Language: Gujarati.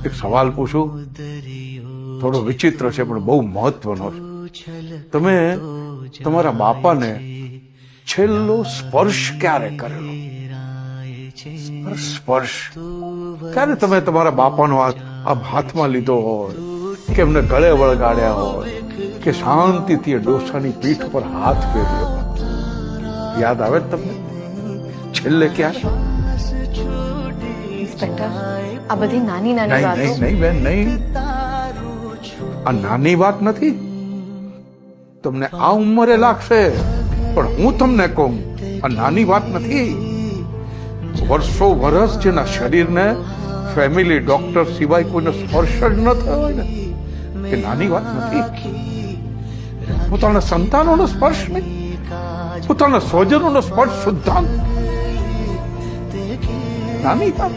એક સવાલ પૂછું, થોડો વિચિત્ર છે પણ બહુ મહત્વનો છે. તમે તમારા બાપાને છેલ્લો સ્પર્શ ક્યારે કરેલો? સ્પર્શ ક્યારે તમે તમારા બાપાનો હાથમાં લીધો હોય, કે એમને ગળે વળગાડ્યા હોય, કે શાંતિથી ડોસાની પીઠ પર હાથ ફેર્યો હોય? યાદ આવે તમને છેલ્લે ક્યારે? ઇન્સ્પેક્ટર, આ બધી નાની નાની વાતો. નહીં બેન, નહીં. આ નાની વાત નથી. તમને આ ઉંમરે લાગશે, પણ હું તમને કહું, આ નાની વાત નથી. વર્ષો વર્ષ જેના શરીરને ફેમિલી ડોક્ટર સિવાય કોઈને સ્પર્શ જ ન થયો હોય ને, એ નાની વાત નથી. પોતાના સંતાનોનો સ્પર્શ નહીં, પોતાના સ્વજનોનો સ્પર્શ સુદ્ધાંત નાની વાત.